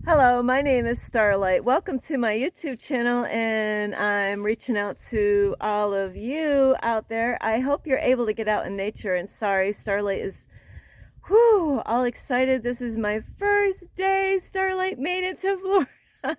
Hello, my name is Starlight. Welcome to my YouTube channel, and I'm reaching out to all of you out there. I hope you're able to get out in nature, and sorry, Starlight is all excited. This is my first day. Starlight made it to Florida.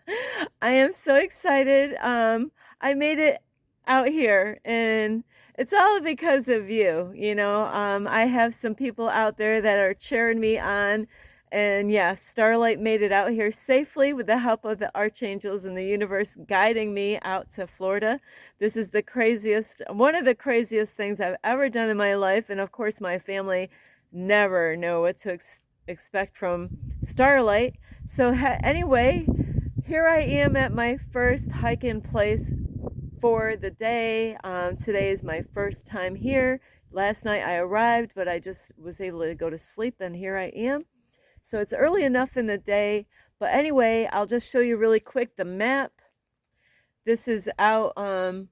I am so excited. I made it out here, and it's all because of you. I have some people out there that are cheering me on. And yeah, Starlight made it out here safely with the help of the archangels and the universe guiding me out to Florida. This is one of the craziest things I've ever done in my life. And of course, my family never know what to expect from Starlight. So anyway, here I am at my first hike-in place for the day. Today is my first time here. Last night I arrived, but I just was able to go to sleep, and here I am. So it's early enough in the day, but anyway, I'll just show you really quick the map. This is out, I'm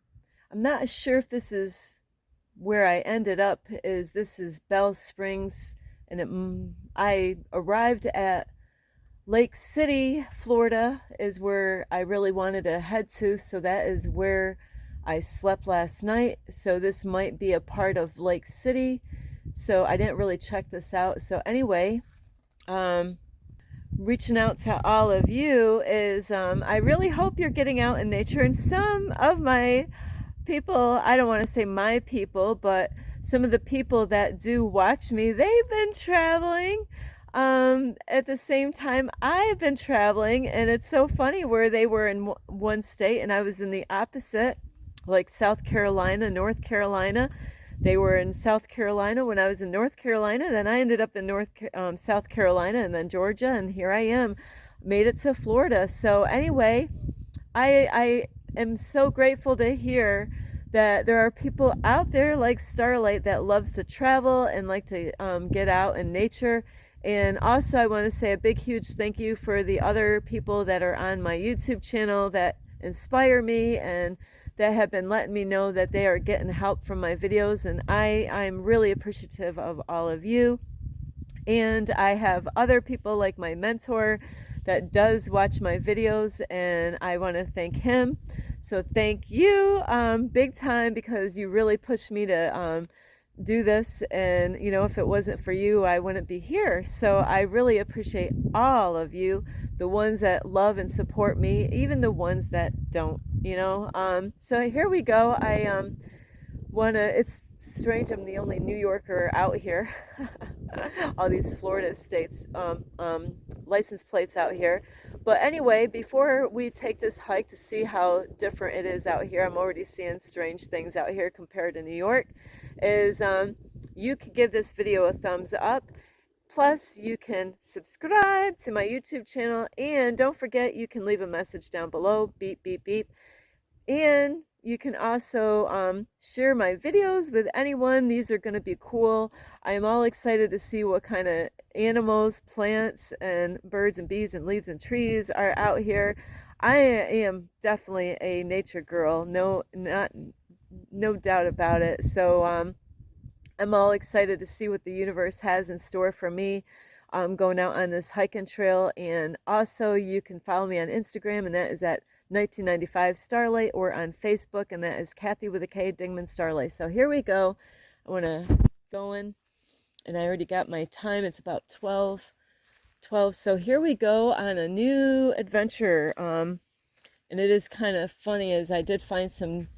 not sure if this is where I ended up. This is Bell Springs, and I arrived at Lake City, Florida is where I really wanted to head to, so that is where I slept last night. So this might be a part of Lake City, so I didn't really check this out. So anyway, reaching out to all of you is I really hope you're getting out in nature. And some of my people, I don't want to say my people, but some of the people that do watch me, they've been traveling at the same time I've been traveling. And it's so funny where they were in one state and I was in the opposite, like South Carolina, North Carolina. They were in South Carolina when I was in North Carolina. Then I ended up in South Carolina and then Georgia, and here I am, made it to Florida. So anyway, I am so grateful to hear that there are people out there like Starlight that loves to travel and like to get out in nature. And also I want to say a big, huge thank you for the other people that are on my YouTube channel that inspire me and that have been letting me know that they are getting help from my videos, and I'm really appreciative of all of you. And I have other people like my mentor that does watch my videos, and I want to thank him. So thank you big time, because you really pushed me to do this, and if it wasn't for you I wouldn't be here. So I really appreciate all of you, the ones that love and support me, even the ones that don't. So here we go. I it's strange, I'm the only New Yorker out here. All these Florida states license plates out here. But anyway, before we take this hike to see how different it is out here, I'm already seeing strange things out here compared to New York, is you can give this video a thumbs up. Plus, you can subscribe to my YouTube channel, and don't forget you can leave a message down below, beep, beep, beep. And you can also share my videos with anyone. These are going to be cool. I am all excited to see what kind of animals, plants, and birds and bees and leaves and trees are out here. I am definitely a nature girl, no doubt about it. So I'm all excited to see what the universe has in store for me. I'm going out on this hiking trail, and also you can follow me on Instagram, and that is at 1995 Starlight, or on Facebook, and that is Kathy with a K, Dingman Starlight. So here we go. I want to go in, and I already got my time. It's about 12. So here we go on a new adventure. And it is kind of funny, as I did find some.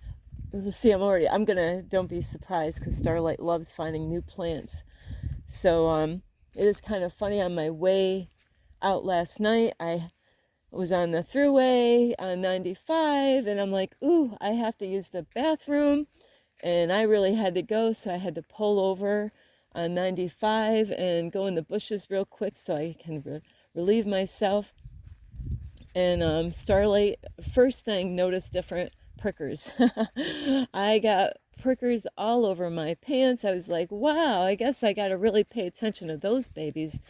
See, don't be surprised, because Starlight loves finding new plants. So it is kind of funny. On my way out last night, I was on the thruway on 95, and I'm like, ooh, I have to use the bathroom, and I really had to go, so I had to pull over on 95 and go in the bushes real quick so I can relieve myself. And Starlight, first thing, noticed different prickers. I got prickers all over my pants. I was like, wow, I guess I got to really pay attention to those babies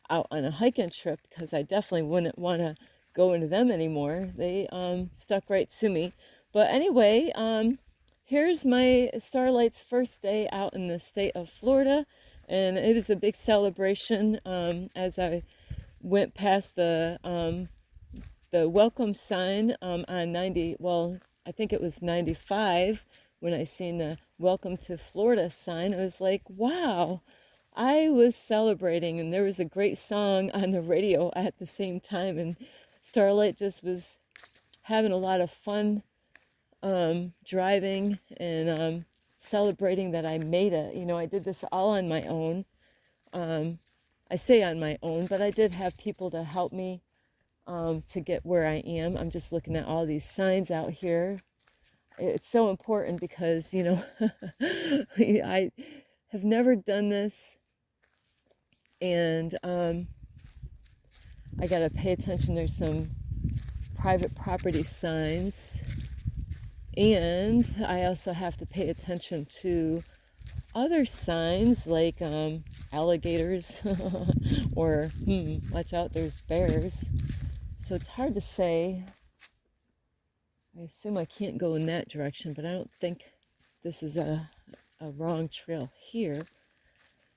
out on a hiking trip, because I definitely wouldn't want to go into them anymore. They stuck right to me. But anyway, here's my Starlight's first day out in the state of Florida, and it is a big celebration. As I went past the the welcome sign on 90, well, I think it was 95 when I seen the welcome to Florida sign. I was like, wow, I was celebrating, and there was a great song on the radio at the same time, and Starlight just was having a lot of fun driving and celebrating that I made it. You know, I did this all on my own. I say on my own, but I did have people to help me to get where I am. I'm just looking at all these signs out here. It's so important because, you know, I have never done this, and I got to pay attention. There's some private property signs, and I also have to pay attention to other signs like alligators or watch out, there's bears. So it's hard to say. I assume I can't go in that direction, but I don't think this is a wrong trail here.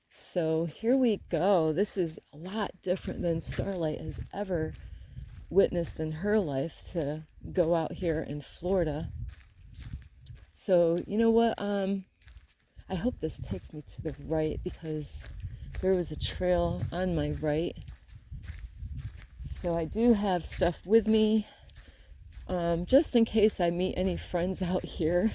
So here we go. This is a lot different than Starlight has ever witnessed in her life, to go out here in Florida. So you know what? I hope this takes me to the right, because there was a trail on my right. So I do have stuff with me, just in case I meet any friends out here.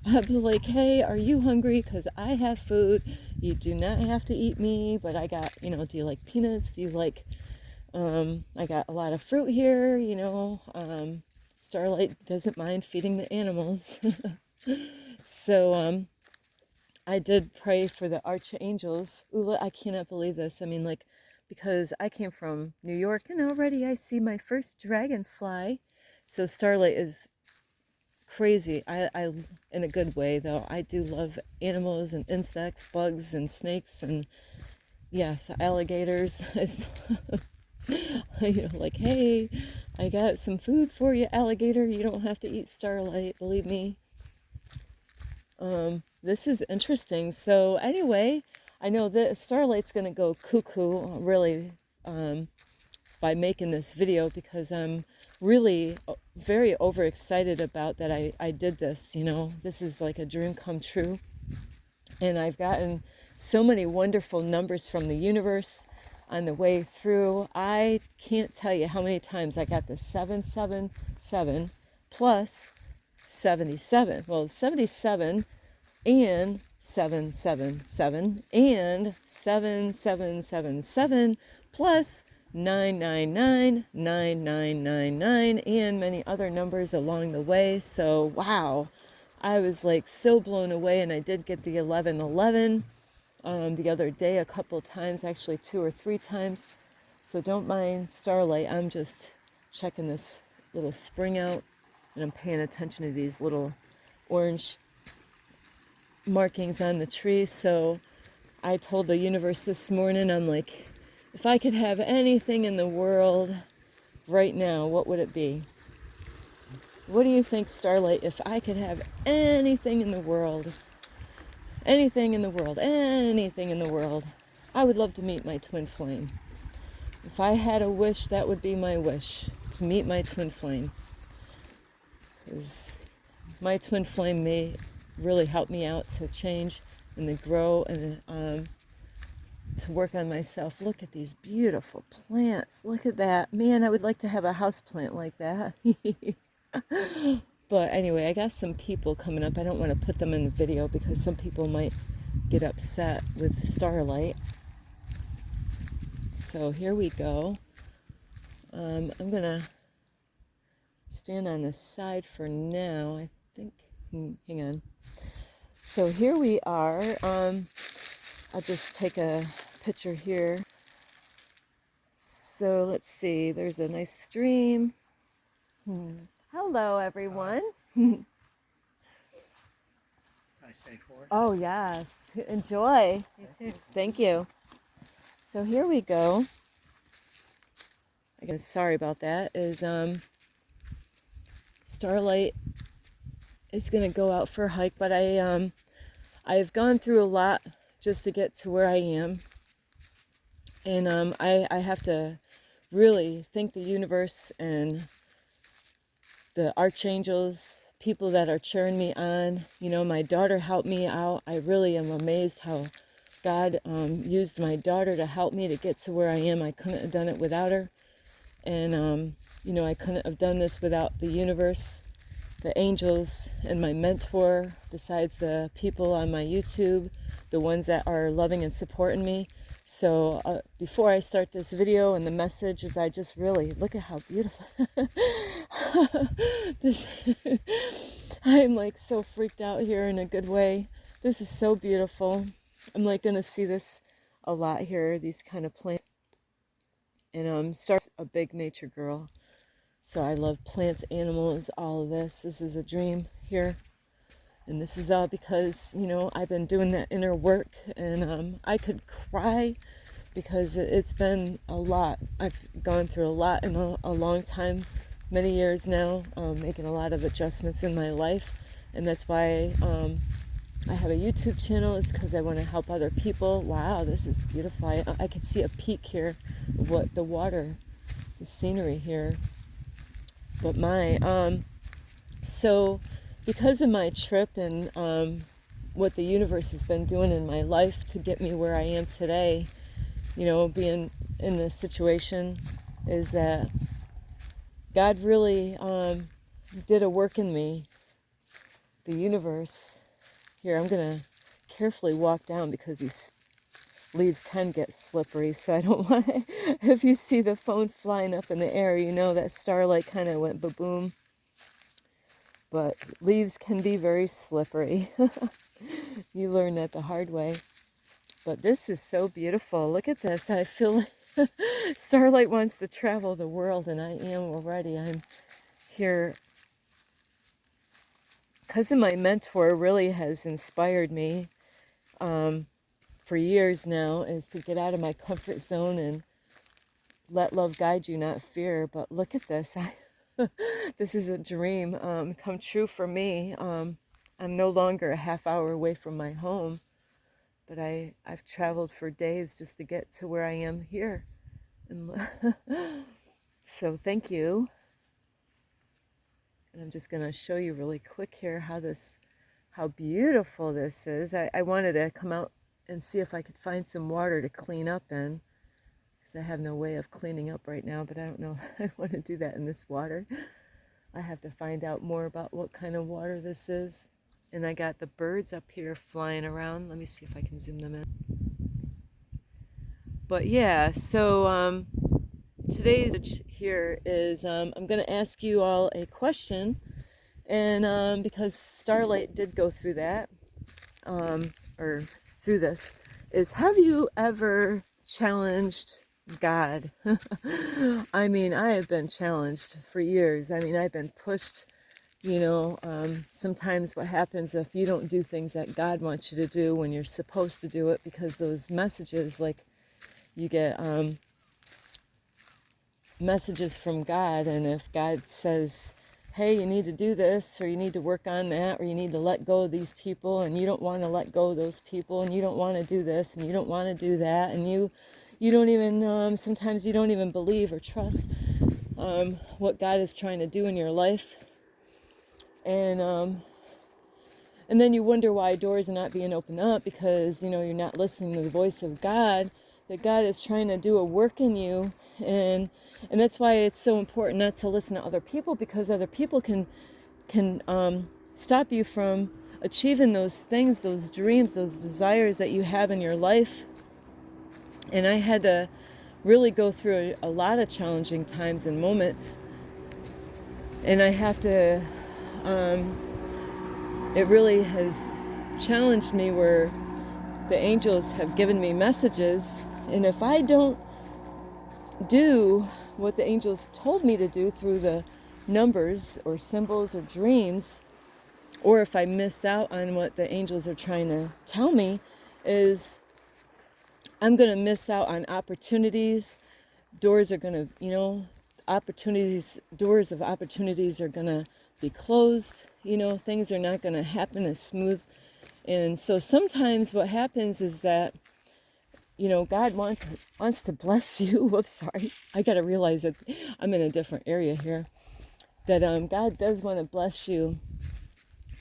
I'll be like, hey, are you hungry? Because I have food. You do not have to eat me, but I got, you know, do you like peanuts? Do you like, I got a lot of fruit here, you know. Starlight doesn't mind feeding the animals. So, I did pray for the archangels. Ooh, I cannot believe this. I mean, like, because I came from New York, and already I see my first dragonfly. So Starlight is crazy. I in a good way, though. I do love animals and insects, bugs and snakes, and yes, alligators. You know, like, hey, I got some food for you, alligator. You don't have to eat Starlight, believe me. This is interesting. So anyway, I know that Starlight's gonna go cuckoo, really, by making this video, because I'm really very overexcited about that I did this. You know, this is like a dream come true, and I've gotten so many wonderful numbers from the universe on the way through. I can't tell you how many times I got the 777 plus 77. Well, 77 and 777 and 7777 plus 999, 9999, and many other numbers along the way. So wow, I was like so blown away. And I did get the 1111 the other day a couple times, actually 2 or 3 times. So don't mind Starlight. I'm just checking this little spring out, and I'm paying attention to these little orange markings on the tree. So I told the universe this morning, I'm like, if I could have anything in the world right now, what would it be? What do you think, Starlight? If I could have anything in the world, anything in the world, anything in the world, I would love to meet my twin flame. If I had a wish, that would be my wish, to meet my twin flame. Because my twin flame may really help me out to change and to grow and to work on myself. Look at these beautiful plants. Look at that. Man, I would like to have a house plant like that. But anyway, I got some people coming up. I don't want to put them in the video because some people might get upset with Starlight. So here we go. I'm going to stand on the side for now, I think. Hang on. So here we are. I'll just take a picture here. So let's see. There's a nice stream. Hello, everyone. Can I stay forward? Oh, yes. Enjoy. You too. Thank you. So here we go. Again, sorry about that. Is Starlight is going to go out for a hike, but I've gone through a lot just to get to where I am. And I have to really thank the universe and the archangels, people that are cheering me on. You know, my daughter helped me out. I really am amazed how God used my daughter to help me to get to where I am. I couldn't have done it without her. And, you know, I couldn't have done this without the universe, the angels, and my mentor, besides the people on my YouTube, the ones that are loving and supporting me. So before I start this video and the message is I just really, look at how beautiful. this, I'm like so freaked out here in a good way. This is so beautiful. I'm like going to see this a lot here, these kind of plants. And start a big nature girl. So I love plants, animals, all of this. This is a dream here. And this is all because, you know, I've been doing that inner work, and I could cry because it's been a lot. I've gone through a lot in a long time, many years now, making a lot of adjustments in my life. And that's why I have a YouTube channel, is because I want to help other people. Wow, this is beautiful. I can see a peak here of what the water, the scenery here. But so because of my trip and what the universe has been doing in my life to get me where I am today, you know, being in this situation, is that God really did a work in me. The universe. Here, I'm going to carefully walk down because these leaves can get slippery, so I don't want to, if you see the phone flying up in the air, you know that starlight kind of went ba-boom. But leaves can be very slippery. You learn that the hard way. But this is so beautiful. Look at this. I feel like starlight wants to travel the world, and I am already. I'm here because of my mentor really has inspired me for years now, is to get out of my comfort zone and let love guide you, not fear. But look at this. This is a dream come true for me. I'm no longer a half hour away from my home, but I've traveled for days just to get to where I am here. And so thank you. And I'm just going to show you really quick here how beautiful this is. I wanted to come out and see if I could find some water to clean up in, because I have no way of cleaning up right now, but I don't know if I want to do that in this water. I have to find out more about what kind of water this is. And I got the birds up here flying around. Let me see if I can zoom them in. But yeah, so today's here is I'm going to ask you all a question. And because Starlight did go through that, or through this, is have you ever challenged God? I mean, I have been challenged for years. I mean, I've been pushed, you know. Sometimes what happens if you don't do things that God wants you to do when you're supposed to do it, because those messages, like you get messages from God, and if God says, hey, you need to do this, or you need to work on that, or you need to let go of these people, and you don't want to let go of those people, and you don't want to do this, and you don't want to do that, and you don't even, sometimes you don't even believe or trust what God is trying to do in your life. And then you wonder why doors are not being opened up, because, you know, you're not listening to the voice of God, that God is trying to do a work in you. And that's why it's so important not to listen to other people, because other people can stop you from achieving those things, those dreams, those desires that you have in your life. And I had to really go through a lot of challenging times and moments. And I have to, it really has challenged me where the angels have given me messages. And if I don't do what the angels told me to do through the numbers or symbols or dreams, or if I miss out on what the angels are trying to tell me, is I'm going to miss out on opportunities. Doors are going to, you know, doors of opportunities are going to be closed. You know, things are not going to happen as smooth. And so sometimes what happens is that God wants to bless you. Whoops, sorry. I got to realize that I'm in a different area here. That God does want to bless you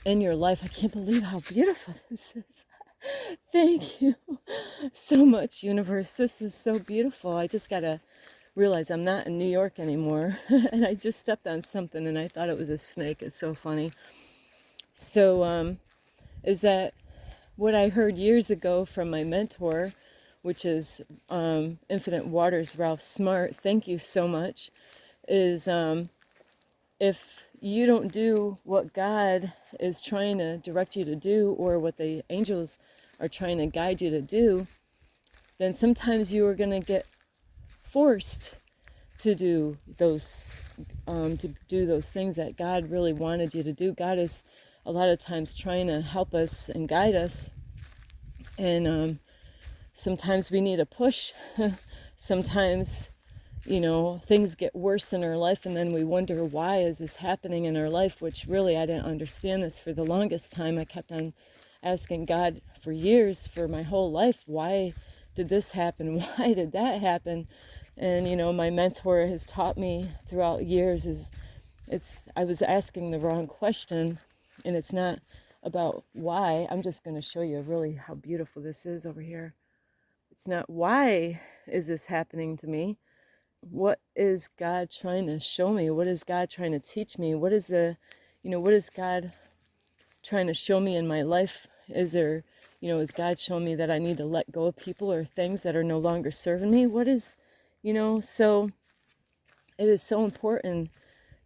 in your life. I can't believe how beautiful this is. Thank you so much, universe. This is so beautiful. I just got to realize I'm not in New York anymore. And I just stepped on something and I thought it was a snake. It's so funny. So is that what I heard years ago from my mentor, which is Infinite Waters, Ralph Smart. Thank you so much. Is if you don't do what God is trying to direct you to do, or what the angels are trying to guide you to do, then sometimes you are going to get forced to do those things that God really wanted you to do. God is a lot of times trying to help us and guide us, and sometimes we need a push. Sometimes things get worse in our life, and then we wonder, why is this happening in our life? Which really, I didn't understand this for the longest time. I kept on asking God for years, for my whole life, why did this happen? Why did that happen? And my mentor has taught me throughout years I was asking the wrong question, and it's not about why. I'm just going to show you really how beautiful this is over here. It's not why is this happening to me. What is God trying to show me? What is God trying to teach me? What is God trying to show me in my life? Is God showing me that I need to let go of people or things that are no longer serving me? So it is so important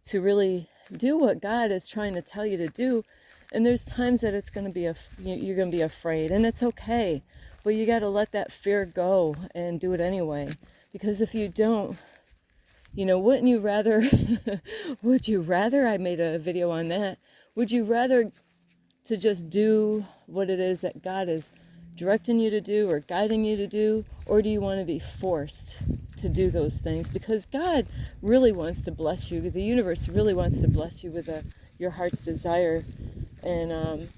to really do what God is trying to tell you to do. And there's times that it's going to be you're going to be afraid, and it's okay. But you got to let that fear go and do it anyway. Because if you don't, wouldn't you rather, I made a video on that, would you rather to just do what it is that God is directing you to do or guiding you to do, or do you want to be forced to do those things? Because God really wants to bless you. The universe really wants to bless you with your heart's desire, and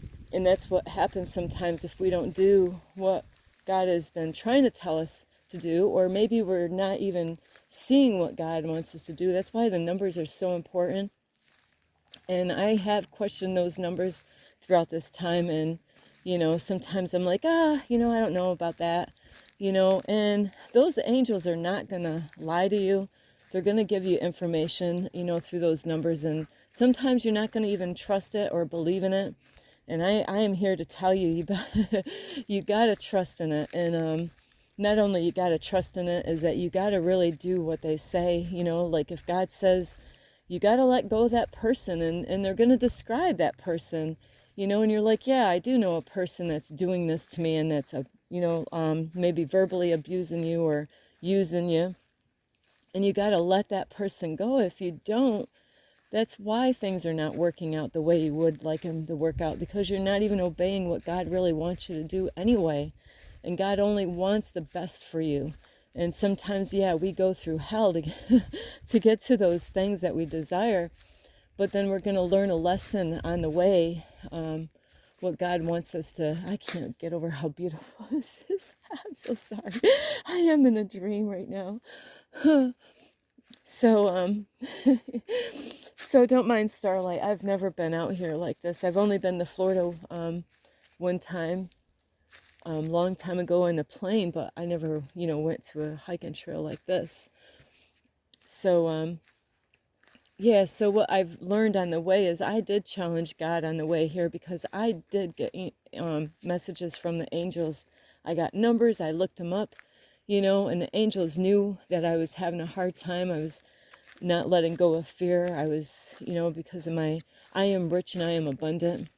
that's what happens sometimes if we don't do what God has been trying to tell us to do, or maybe we're not even seeing what God wants us to do. That's why the numbers are so important. And I have questioned those numbers throughout this time, and sometimes I'm like, I don't know about that, and those angels are not gonna lie to you. They're gonna give you information, through those numbers, and sometimes you're not gonna even trust it or believe in it. And I am here to tell you, you gotta trust in it. And not only you gotta trust in it, is that you gotta really do what they say. Like if God says you got to let go of that person, and they're going to describe that person, and you're like, yeah, I do know a person that's doing this to me, and that's maybe verbally abusing you or using you, and you got to let that person go. If you don't, that's why things are not working out the way you would like them to work out, because you're not even obeying what God really wants you to do anyway, and God only wants the best for you. And sometimes, we go through hell to get to those things that we desire. But then we're going to learn a lesson on the way, what God wants us to. I can't get over how beautiful this is. I'm so sorry. I am in a dream right now. So, so don't mind Starlight. I've never been out here like this. I've only been to Florida one time. Long time ago in a plane, but I never, went to a hiking trail like this. So, so what I've learned on the way is I did challenge God on the way here, because I did get messages from the angels. I got numbers, I looked them up, and the angels knew that I was having a hard time. I was not letting go of fear. I was, because of I am rich and I am abundant.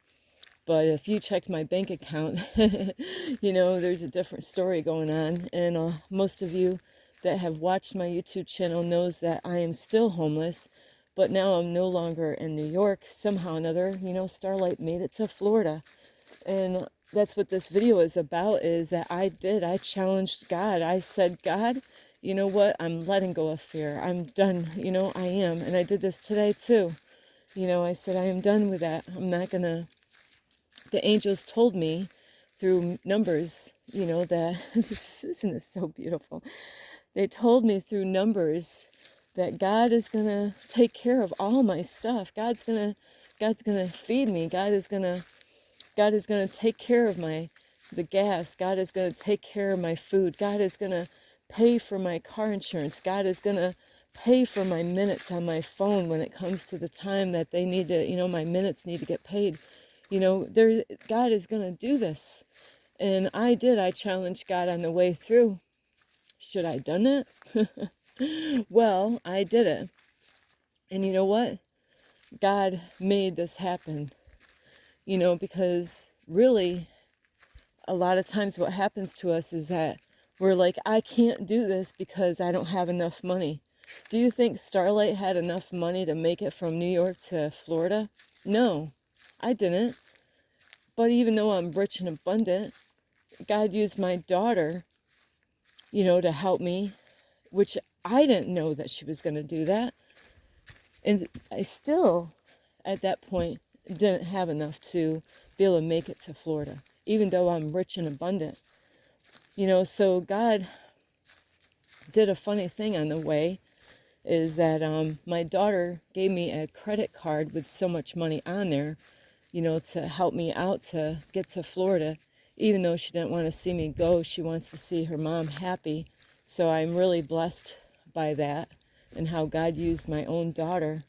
But if you checked my bank account, there's a different story going on. And most of you that have watched my YouTube channel knows that I am still homeless, but now I'm no longer in New York. Somehow or another, Starlight made it to Florida. And that's what this video is about, is that I challenged God. I said, God, you know what? I'm letting go of fear. I'm done. I am. And I did this today too. I said, I am done with that. I'm not going to. The angels told me through numbers, that isn't this so beautiful? They told me through numbers that God is gonna take care of all my stuff. God's gonna feed me. God is gonna take care of the gas. God is gonna take care of my food. God is gonna pay for my car insurance. God is gonna pay for my minutes on my phone when it comes to the time that they need to, my minutes need to get paid. God is gonna do this. And I did. I challenged God on the way through. Should I have done it? Well, I did it. And you know what? God made this happen. Because really, a lot of times what happens to us is that we're like, I can't do this because I don't have enough money. Do you think Starlight had enough money to make it from New York to Florida? No, I didn't. But even though I'm rich and abundant, God used my daughter, to help me, which I didn't know that she was going to do that. And I still, at that point, didn't have enough to be able to make it to Florida, even though I'm rich and abundant. So God did a funny thing on the way, is that my daughter gave me a credit card with so much money on there, to help me out to get to Florida. Even though she didn't want to see me go, she wants to see her mom happy. So I'm really blessed by that, and how God used my own daughter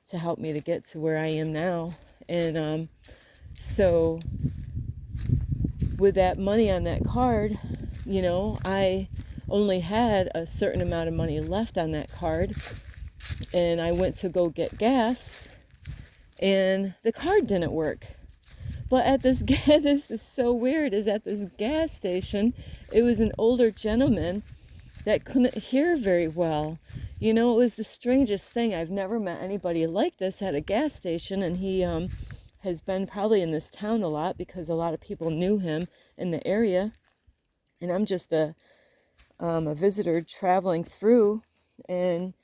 to help me to get to where I am now. And so with that money on that card, I only had a certain amount of money left on that card, and I went to go get gas, and the card didn't work. But at this this is so weird, is at this gas station, it was an older gentleman that couldn't hear very well. It was the strangest thing. I've never met anybody like this at a gas station, and he has been probably in this town a lot because a lot of people knew him in the area. And I'm just a visitor traveling through, and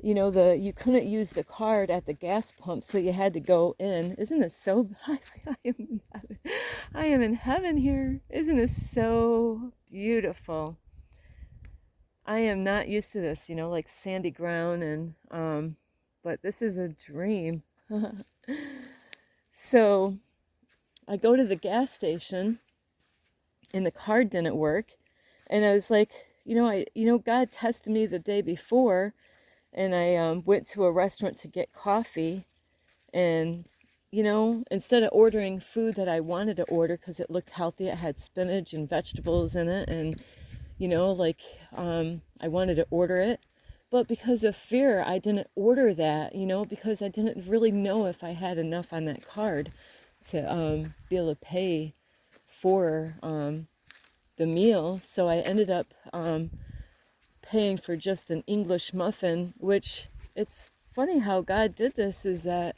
you couldn't use the card at the gas pump, so you had to go in. Isn't this so? I am in heaven here. Isn't this so beautiful? I am not used to this, like sandy ground, and but this is a dream. So I go to the gas station, and the card didn't work, and I was like, God tested me the day before, and I went to a restaurant to get coffee, and instead of ordering food that I wanted to order because it looked healthy, it had spinach and vegetables in it, and I wanted to order it, but because of fear, I didn't order that, because I didn't really know if I had enough on that card to be able to pay for the meal. So I ended up paying for just an English muffin, which, it's funny how God did this, is that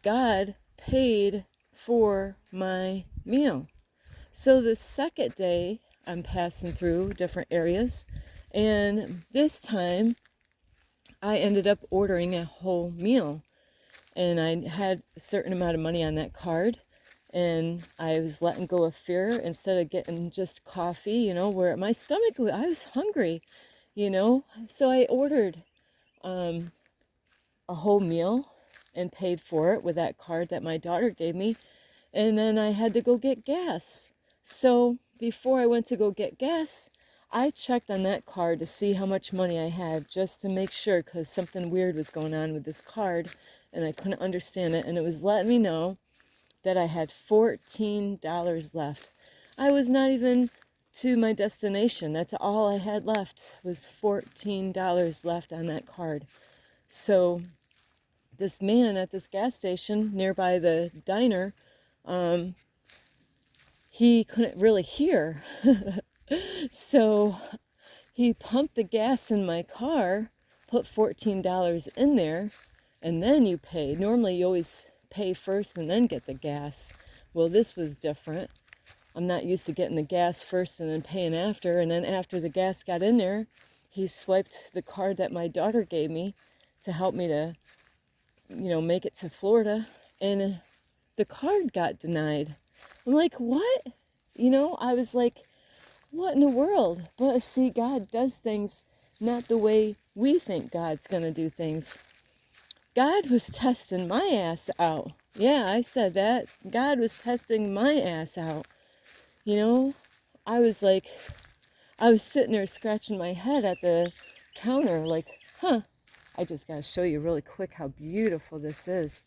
God paid for my meal. So the second day, I'm passing through different areas, and this time I ended up ordering a whole meal, and I had a certain amount of money on that card, and I was letting go of fear instead of getting just coffee, where my stomach, I was hungry, so I ordered a whole meal and paid for it with that card that my daughter gave me, and then I had to go get gas. So before I went to go get gas, I checked on that card to see how much money I had, just to make sure, because something weird was going on with this card and I couldn't understand it, and it was letting me know that I had $14 left. I was not even to my destination. That's all I had left, was $14 left on that card. So this man at this gas station nearby the diner, he couldn't really hear. So he pumped the gas in my car, put $14 in there, and then you pay. Normally you always pay first and then get the gas. Well, this was different. I'm not used to getting the gas first and then paying after. And then after the gas got in there, he swiped the card that my daughter gave me to help me to, make it to Florida. And the card got denied. I'm like, what? I was like, what in the world? But see, God does things not the way we think God's going to do things. God was testing my ass out. Yeah, I said that. God was testing my ass out. I was like, I was sitting there scratching my head at the counter like, I just got to show you really quick how beautiful this is.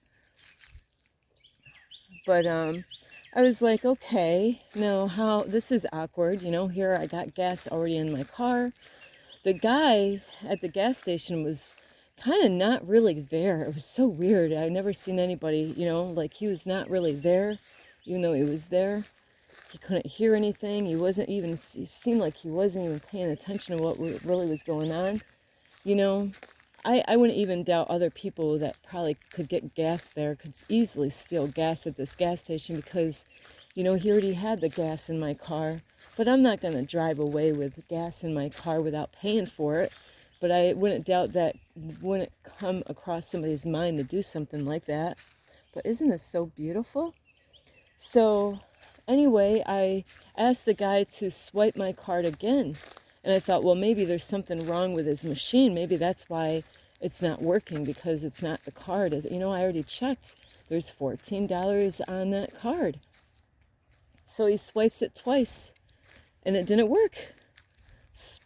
But I was like, okay, now how, this is awkward. Here I got gas already in my car. The guy at the gas station was kind of not really there. It was so weird. I've never seen anybody, like he was not really there, even though he was there. He couldn't hear anything. He seemed like he wasn't even paying attention to what really was going on. I wouldn't even doubt other people that probably could get gas there, could easily steal gas at this gas station because, he already had the gas in my car. But I'm not going to drive away with gas in my car without paying for it. But I wouldn't doubt that wouldn't come across somebody's mind to do something like that. But isn't this so beautiful? So anyway, I asked the guy to swipe my card again. And I thought, well, maybe there's something wrong with his machine. Maybe that's why it's not working, because it's not the card. I already checked. There's $14 on that card. So he swipes it twice, and it didn't work.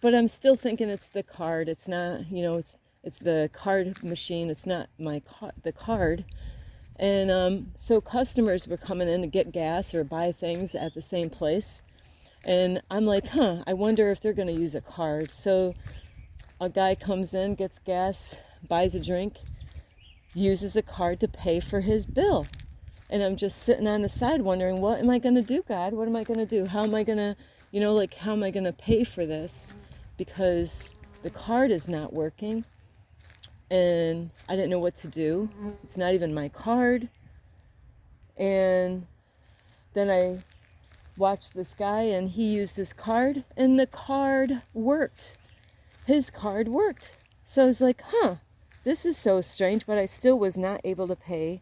But I'm still thinking it's the card. It's not, it's the card machine. It's not the card. And so customers were coming in to get gas or buy things at the same place. And I'm like, I wonder if they're going to use a card. So a guy comes in, gets gas, buys a drink, uses a card to pay for his bill. And I'm just sitting on the side wondering, what am I going to do, God? What am I going to do? How am I going to, how am I going to pay for this? Because the card is not working. And I didn't know what to do. It's not even my card. And then I watched this guy, and he used his card, and the card worked. His card worked. So I was like, this is so strange, but I still was not able to pay.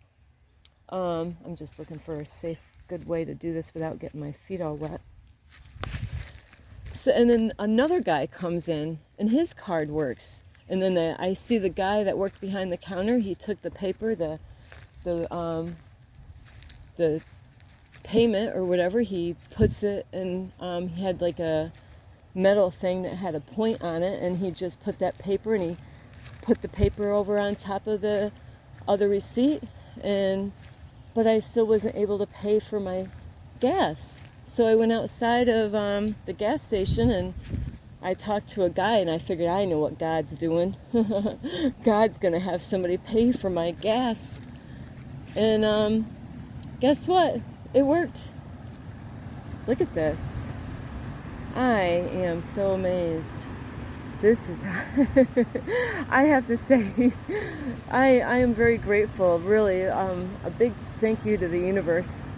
I'm just looking for a safe, good way to do this without getting my feet all wet. So, and then another guy comes in, and his card works. And then I see the guy that worked behind the counter. He took the paper, the payment or whatever. He puts it in. He had like a metal thing that had a point on it, and he just put that paper, and he put the paper over on top of the other receipt. But I still wasn't able to pay for my gas. So I went outside of the gas station, and I talked to a guy, and I figured, I know what God's doing. God's going to have somebody pay for my gas. And guess what? It worked. Look at this. I am so amazed. This is, I have to say, I am very grateful, really. A big thank you to the universe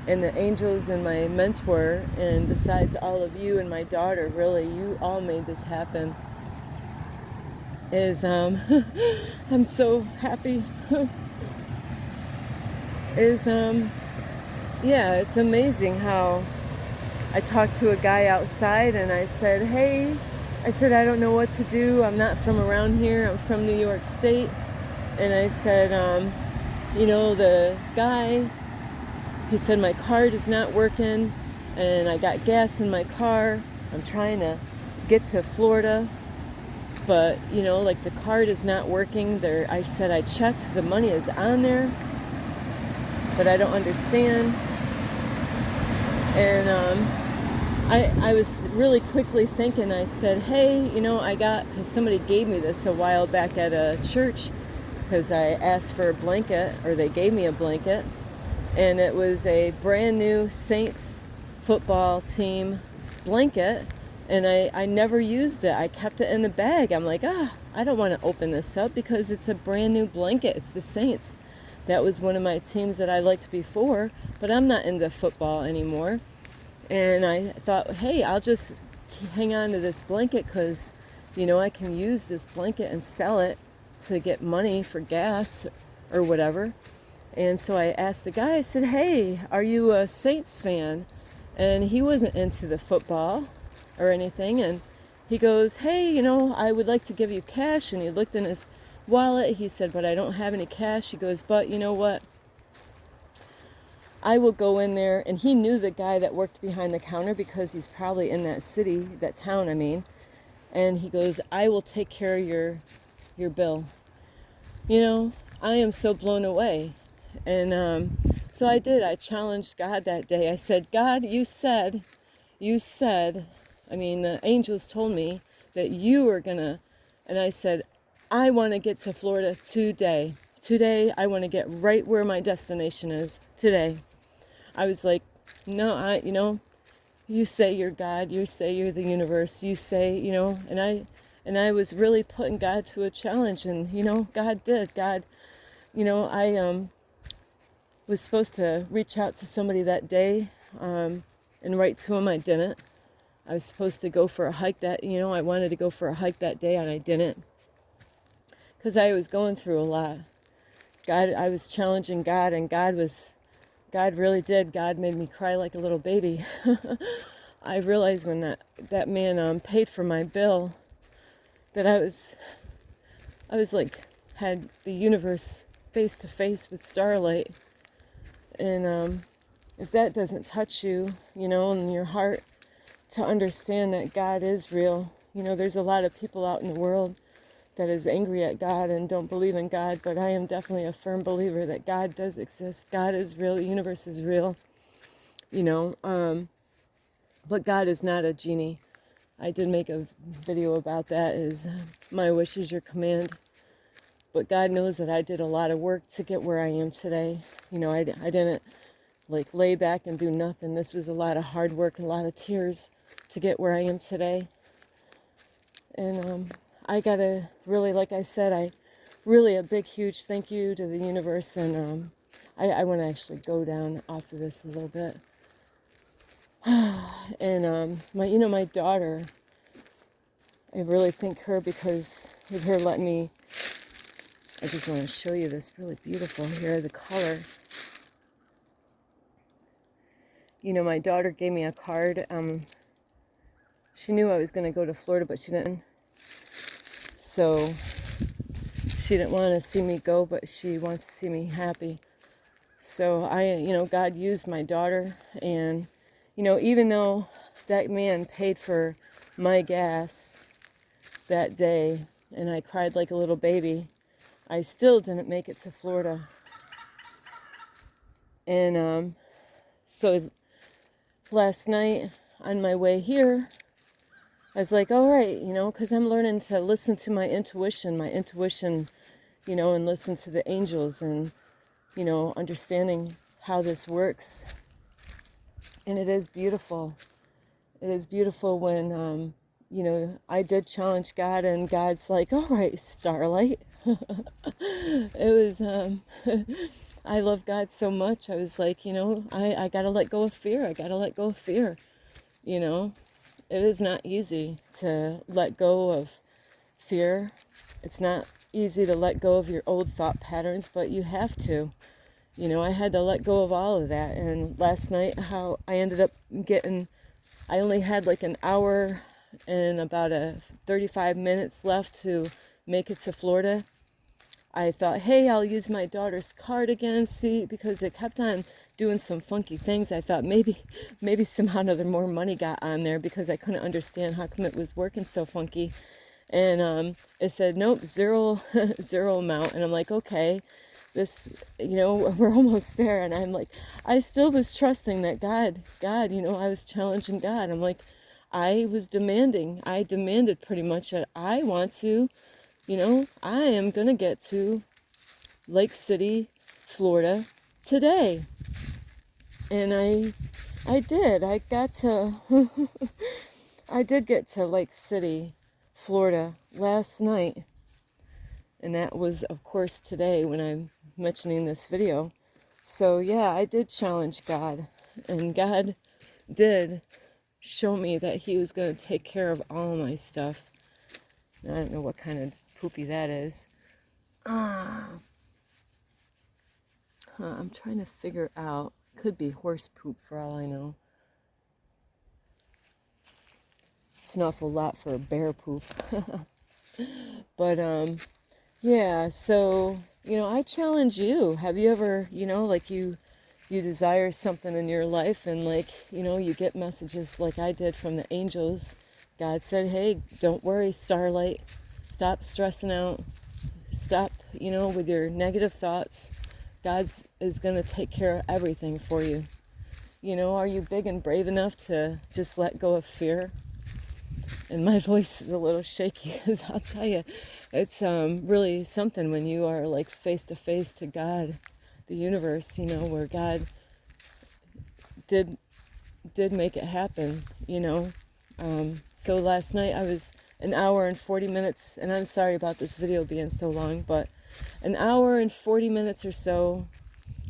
and the angels and my mentor, and besides all of you and my daughter, really, you all made this happen. I'm so happy. Yeah, it's amazing how I talked to a guy outside, and I said, hey, I don't know what to do. I'm not from around here. I'm from New York State. And I said, the guy, he said, my card is not working, and I got gas in my car. I'm trying to get to Florida, but, the card is not working. I said, I checked, the money is on there, but I don't understand. And I was really quickly thinking, I said, hey, because somebody gave me this a while back at a church, because I asked for a blanket, or they gave me a blanket, and it was a brand new Saints football team blanket, and I never used it. I kept it in the bag. I'm like, I don't want to open this up because it's a brand new blanket. It's the Saints. That was one of my teams that I liked before, but I'm not into football anymore. And I thought, hey, I'll just hang on to this blanket because, I can use this blanket and sell it to get money for gas or whatever. And so I asked the guy, I said, hey, are you a Saints fan? and he wasn't into the football or anything. And he goes, hey, you know, I would like to give you cash. And he looked in his wallet. He said, but I don't have any cash. He goes, but you know what? I will go in there. And he knew the guy that worked behind the counter because he's probably in that city, that town, I mean. And he goes, I will take care of your bill. You know, I am so blown away. And so I did. I challenged God that day. I said, God, you said, I mean, the angels told me that you were gonna, and I said, I want to get to Florida today. Today, I want to get right where my destination is today. I was like, no, you know, you say you're God, you say you're the universe, you say, you know, and I was really putting God to a challenge, and you know, God did. God, you know, I was supposed to reach out to somebody that day, and write to him. I didn't. I was supposed to go for a hike that, you know, I wanted to go for a hike that day, and I didn't, because I was going through a lot. I was challenging God, and God really did. God made me cry like a little baby. I realized when that man paid for my bill that I was like, had the universe face to face with Starlight. And if that doesn't touch you, you know, in your heart, to understand that God is real. You know, there's a lot of people out in the world that is angry at God and don't believe in God, but I am definitely a firm believer that God does exist. God is real. The universe is real. You know, but God is not a genie. I did make a video about that, is my wish is your command. But God knows that I did a lot of work to get where I am today. You know, I didn't like lay back and do nothing. This was a lot of hard work and a lot of tears to get where I am today. And I gotta really, like I said, really a big, huge thank you to the universe. And I want to actually go down off of this a little bit. And my daughter, I really thank her, because with her letting me, I just want to show you this really beautiful here, the color. You know, my daughter gave me a card. She knew I was going to go to Florida, but she didn't. So she didn't want to see me go, but she wants to see me happy. So God used my daughter. And, you know, even though that man paid for my gas that day and I cried like a little baby, I still didn't make it to Florida. And so last night on my way here, I was like, all right, you know, because I'm learning to listen to my intuition, you know, and listen to the angels, and, you know, understanding how this works. And it is beautiful. It is beautiful when, you know, I did challenge God, and God's like, all right, Starlight. It was, I love God so much. I was like, you know, I got to let go of fear. I got to let go of fear, you know. It is not easy to let go of fear. It's not easy to let go of your old thought patterns, but you have to. You know, I had to let go of all of that. And last night, how I ended up I only had like an hour and about 35 minutes left to make it to Florida. I thought, hey, I'll use my daughter's card again, see, because it kept on doing some funky things. I thought maybe somehow or another more money got on there, because I couldn't understand how come it was working so funky. And it said, nope, zero amount. And I'm like, okay, this, you know, we're almost there. And I'm like, I still was trusting that God, you know, I was challenging God. I'm like, I demanded pretty much that I want to, you know, I am going to get to Lake City, Florida today. And I did. I got to, I did get to Lake City, Florida last night. And that was, of course, today when I'm mentioning this video. So yeah, I did challenge God. And God did show me that he was going to take care of all my stuff. I don't know what kind of poopy that is. I'm trying to figure out. Could be horse poop for all I know. That's an awful lot for bear poop. But yeah, so I challenge you. Have you ever, like you desire something in your life, and like, you get messages like I did from the angels. God said, "Hey, don't worry, Starlight. Stop stressing out. Stop, with your negative thoughts. God's is going to take care of everything for you." Are you big and brave enough to just let go of fear? And my voice is a little shaky, because I'll tell you, it's really something when you are like face to face to God, the universe, where God did make it happen. So last night I was an hour and 40 minutes, and I'm sorry about this video being so long, but an hour and 40 minutes or so,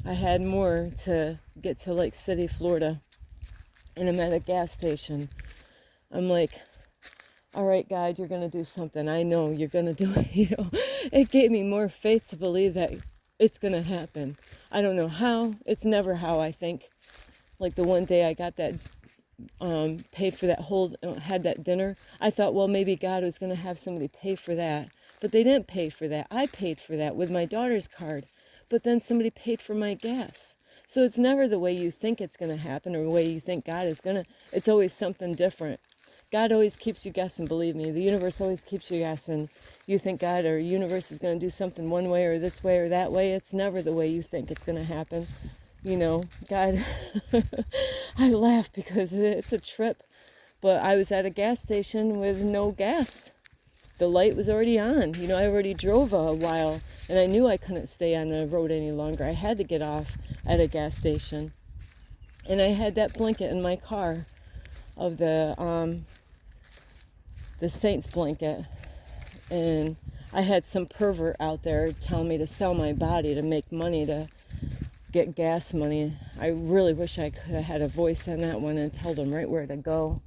I had more to get to Lake City, Florida, and I'm at a gas station. I'm like, all right, God, you're going to do something. I know you're going to do it. It gave me more faith to believe that it's going to happen. I don't know how. It's never how, I think. Like the one day I got that, paid for that whole, had that dinner, I thought, well, maybe God was going to have somebody pay for that. But they didn't pay for that. I paid for that with my daughter's card. But then somebody paid for my gas. So it's never the way you think it's going to happen, or the way you think God is going to. It's always something different. God always keeps you guessing, believe me. The universe always keeps you guessing. You think God or universe is going to do something one way or this way or that way. It's never the way you think it's going to happen. God, I laugh because it's a trip. But I was at a gas station with no gas. The light was already on. I already drove a while, and I knew I couldn't stay on the road any longer. I had to get off at a gas station. And I had that blanket in my car of the Saints blanket, and I had some pervert out there telling me to sell my body to make money, to get gas money. I really wish I could have had a voice on that one and told him right where to go,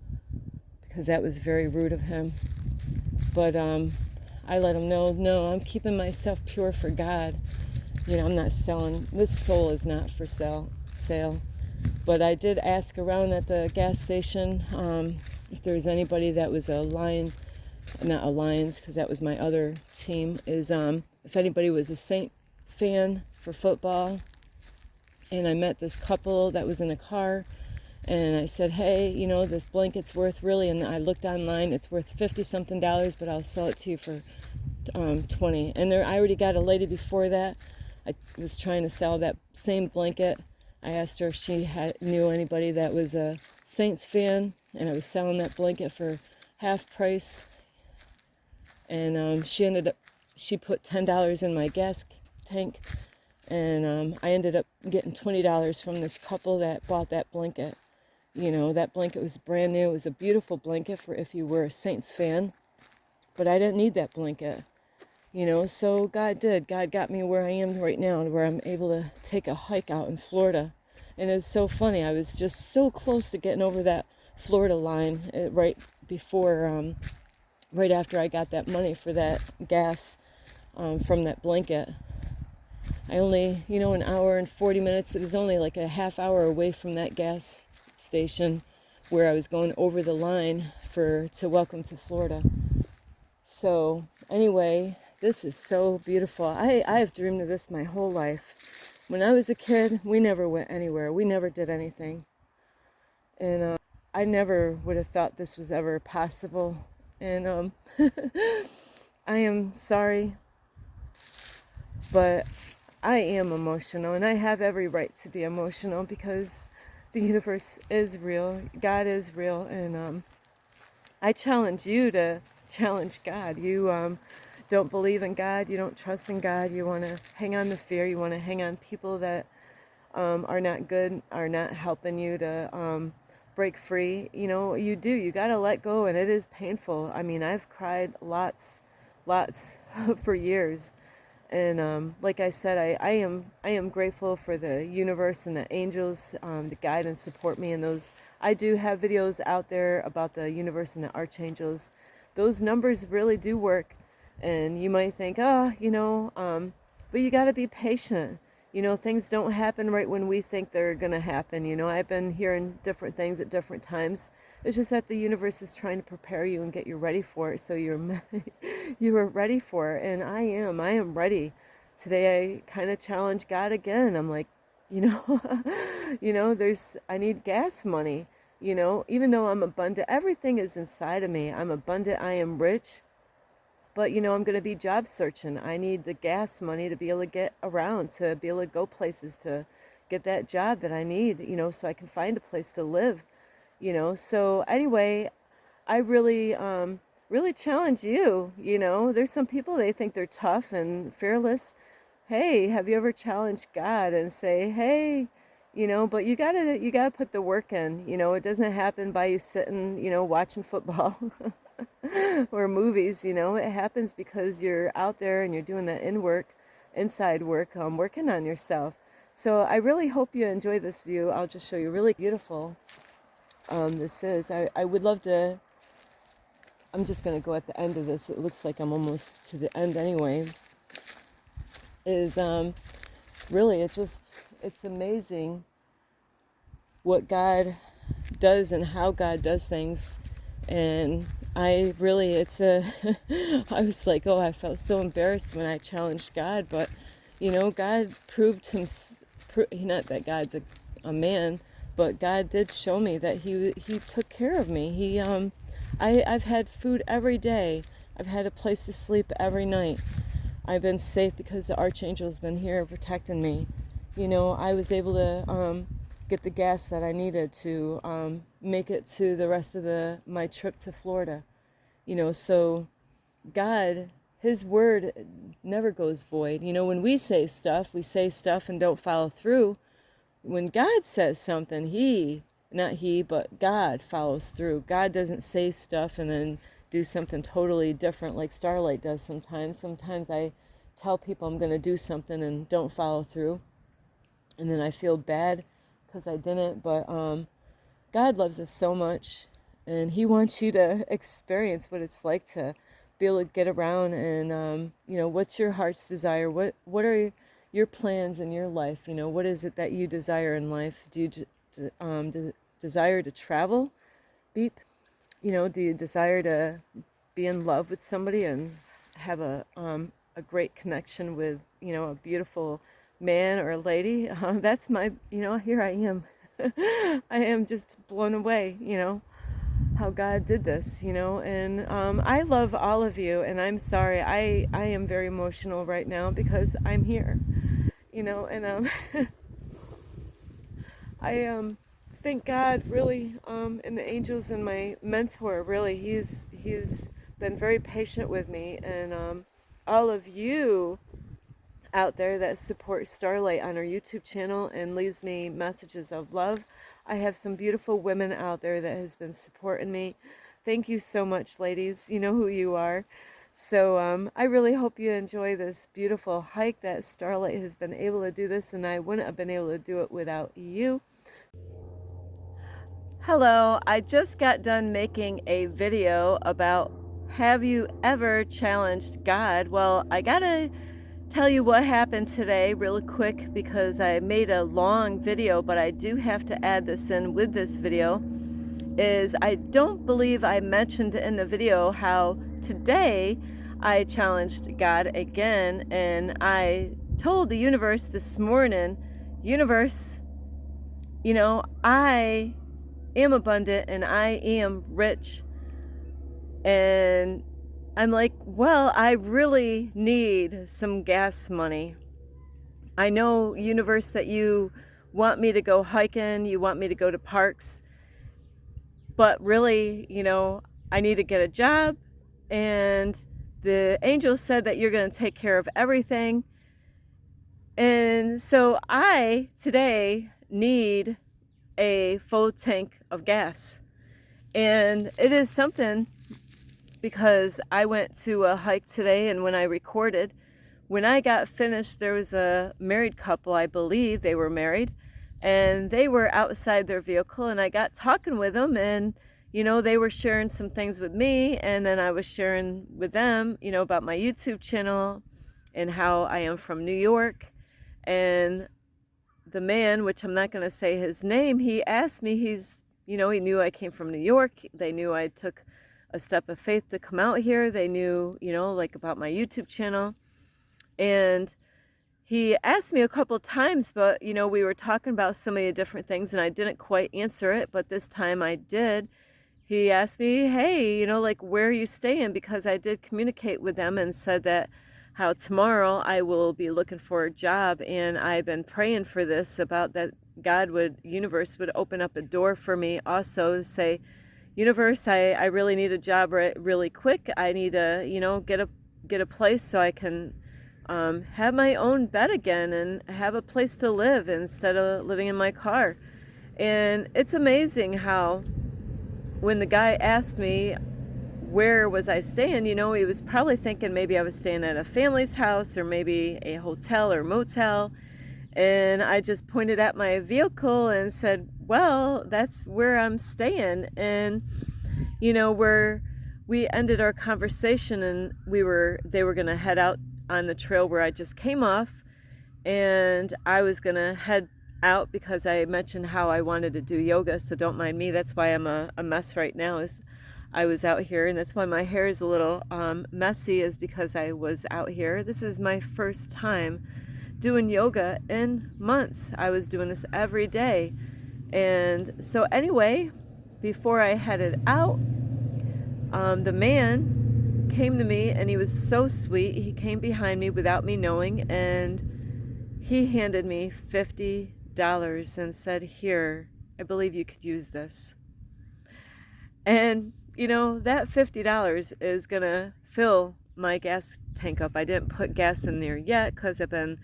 because that was very rude of him. But I let him know, no, I'm keeping myself pure for God. I'm not selling. This soul is not for sale. But I did ask around at the gas station if there was anybody that was a Lion, not a Lions, because that was my other team, is if anybody was a Saint fan for football. And I met this couple that was in a car, and I said, hey, this blanket's worth really, and I looked online, it's worth $50-something, but I'll sell it to you for 20. And I already got a lady before that. I was trying to sell that same blanket. I asked her if she knew anybody that was a Saints fan, and I was selling that blanket for half price. And she put $10 in my gas tank, and I ended up getting $20 from this couple that bought that blanket. That blanket was brand new. It was a beautiful blanket for if you were a Saints fan, but I didn't need that blanket. So God did. God got me where I am right now, where I'm able to take a hike out in Florida. And it's so funny. I was just so close to getting over that Florida line right before, right after I got that money for that gas from that blanket. I only, an hour and 40 minutes. It was only like a half hour away from that gas station where I was going over the line to welcome to Florida. So anyway, this is so beautiful. I have dreamed of this my whole life. When I was a kid, we never went anywhere. We never did anything. And I never would have thought this was ever possible. And I am sorry, but I am emotional, and I have every right to be emotional, because the universe is real. God is real. And I challenge you to challenge God. You don't believe in God, you don't trust in God, you want to hang on to fear, you want to hang on people that are not good, are not helping you to break free. You do. You got to let go, and it is painful. I mean, I've cried lots for years. And like I said, I am grateful for the universe and the angels to guide and support me in those. I do have videos out there about the universe and the archangels. Those numbers really do work. And you might think, but you got to be patient. things don't happen right when we think they're going to happen. I've been hearing different things at different times. It's just that the universe is trying to prepare you and get you ready for it, so you are ready for it. And I am ready. Today I kind of challenged God again. I'm like, you know, I need gas money. Even though I'm abundant, everything is inside of me. I'm abundant, I am rich. But I'm going to be job searching. I need the gas money to be able to get around, to be able to go places, to get that job that I need, so I can find a place to live. So anyway, I really challenge you. There's some people, they think they're tough and fearless. Hey, have you ever challenged God and say, hey, but you gotta put the work in. It doesn't happen by you sitting, watching football. Or movies. It happens because you're out there and you're doing that inside work, working on yourself. So I really hope you enjoy this view. I'll just show you really beautiful this is. I would love to, I'm just going to go at the end of this. It looks like I'm almost to the end anyway. Is really, it's amazing what God does and how God does things. And I was like, oh, I felt so embarrassed when I challenged God, but God proved not that God's a man, but God did show me that he took care of me. I've had food every day. I've had a place to sleep every night. I've been safe because the archangel's been here protecting me. I was able to get the gas that I needed to make it to the rest of my trip to Florida. So God, his word never goes void. When we say stuff and don't follow through. When God says something, but God follows through. God doesn't say stuff and then do something totally different like Starlight does sometimes. Sometimes I tell people I'm going to do something and don't follow through. And then I feel bad because I didn't, but God loves us so much, and he wants you to experience what it's like to be able to get around and what's your heart's desire, what are your plans in your life, what is it that you desire in life? Do you desire to travel? Beep. Do you desire to be in love with somebody and have a great connection with a beautiful man or a lady? That's my, here I am. I am just blown away, how God did this, and I love all of you, and I'm sorry, I am very emotional right now because I'm here, and I thank God really, and the angels and my mentor, really, he's been very patient with me, and all of you out there that support Starlight on our YouTube channel and leaves me messages of love. I have some beautiful women out there that has been supporting me. Thank you so much, ladies. You know who you are. So I really hope you enjoy this beautiful hike that Starlight has been able to do this, and I wouldn't have been able to do it without you. Hello, I just got done making a video about, have you ever challenged God? Well, I gotta tell you what happened today really quick because I made a long video, but I do have to add this in with this video. Is I don't believe I mentioned in the video how today I challenged God again, and I told the universe this morning, universe, I am abundant and I am rich, and I'm like, well, I really need some gas money. I know, universe, that you want me to go hiking, you want me to go to parks, but really, I need to get a job, and the angel said that you're going to take care of everything. And so I today need a full tank of gas. And it is something, because I went to a hike today, and when I recorded, when I got finished, there was a married couple, I believe they were married, and they were outside their vehicle, and I got talking with them, and they were sharing some things with me, and then I was sharing with them, about my YouTube channel and how I am from New York, And the man, which I'm not going to say his name, he asked me, he knew I came from New York. They knew I took a step of faith to come out here. They knew, like about my YouTube channel. And he asked me a couple times, but, we were talking about so many different things and I didn't quite answer it. But this time I did. He asked me, hey, like, where are you staying? Because I did communicate with them and said that how tomorrow I will be looking for a job. And I've been praying for this, about that universe would open up a door for me also to say, universe, I really need a job really quick. I need to, get a place so I can have my own bed again and have a place to live instead of living in my car. And it's amazing how when the guy asked me where was I staying, he was probably thinking maybe I was staying at a family's house or maybe a hotel or motel. And I just pointed at my vehicle and said, well, that's where I'm staying. And, we ended our conversation and they were going to head out on the trail where I just came off. And I was going to head out because I mentioned how I wanted to do yoga, so don't mind me. That's why I'm a mess right now, is I was out here, and that's why my hair is a little messy, is because I was out here. This is my first time doing yoga in months. I was doing this every day. And so anyway, before I headed out, the man came to me and he was so sweet. He came behind me without me knowing and he handed me $50 and said, here, I believe you could use this. And, that $50 is going to fill my gas tank up. I didn't put gas in there yet because I've been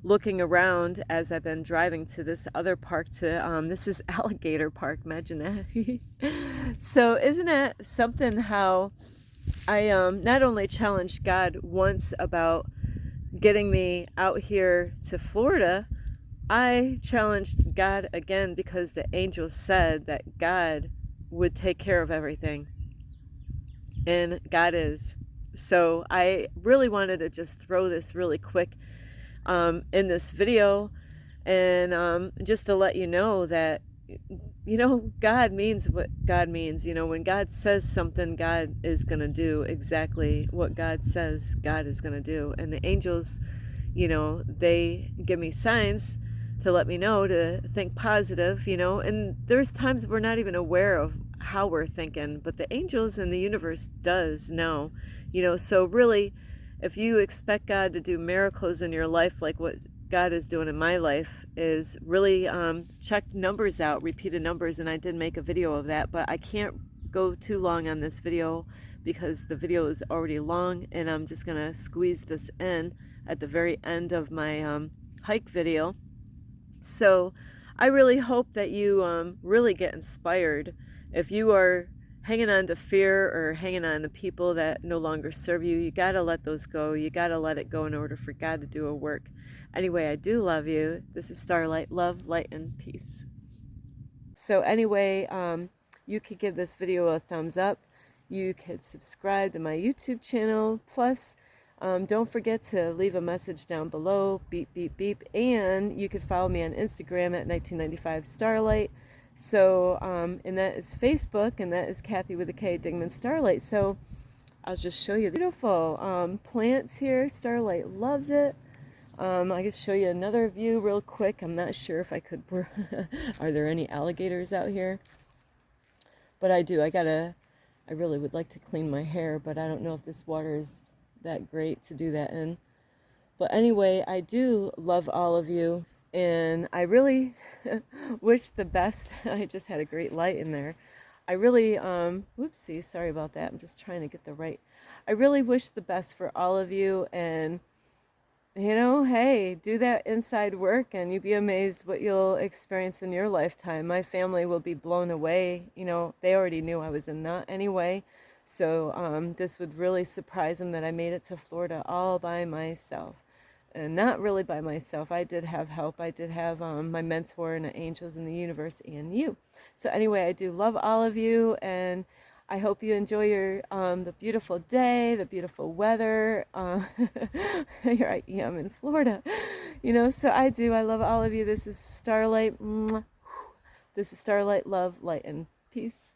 looking around as I've been driving to this other park this is Alligator Park, imagine that. So isn't it something how I not only challenged God once about getting me out here to Florida, I challenged God again because the angel said that God would take care of everything. And God is. So I really wanted to just throw this really quick in this video and just to let you know that, God means what God means. When God says something, God is going to do exactly what God says God is going to do. And the angels, they give me signs to let me know to think positive, and there's times we're not even aware of how we're thinking, but the angels and the universe does know, so really, if you expect God to do miracles in your life, like what God is doing in my life, is really check numbers out, repeated numbers, and I did make a video of that, but I can't go too long on this video because the video is already long, and I'm just gonna squeeze this in at the very end of my hike video. So I really hope that you really get inspired. If you are hanging on to fear or hanging on to people that no longer serve you, you got to let those go. You got to let it go in order for God to do a work. Anyway, I do love you. This is Starlight. Love, light, and peace. So anyway, you could give this video a thumbs up. You could subscribe to my YouTube channel. Plus, don't forget to leave a message down below, beep, beep, beep. And you could follow me on Instagram at 1995 Starlight. So, and that is Facebook, and that is Kathy with a K, Dingman Starlight. So I'll just show you the beautiful plants here. Starlight loves it. I can show you another view real quick. I'm not sure if I could, are there any alligators out here? But I do, I really would like to clean my hair, but I don't know if this water is that great to do that in. But anyway, I do love all of you, and I really wish the best. I just had a great light in there. I really, whoopsie, sorry about that. I'm just trying to get the right. I really wish the best for all of you, and hey, do that inside work and you'd be amazed what you'll experience in your lifetime. My family will be blown away. They already knew I was in that anyway. So this would really surprise them that I made it to Florida all by myself. And not really by myself. I did have help. I did have my mentor and the angels in the universe and you. So anyway, I do love all of you, and I hope you enjoy your the beautiful day, the beautiful weather. Here I am in Florida, you know. So I do. I love all of you. This is Starlight. Mwah. This is Starlight. Love, light, and peace.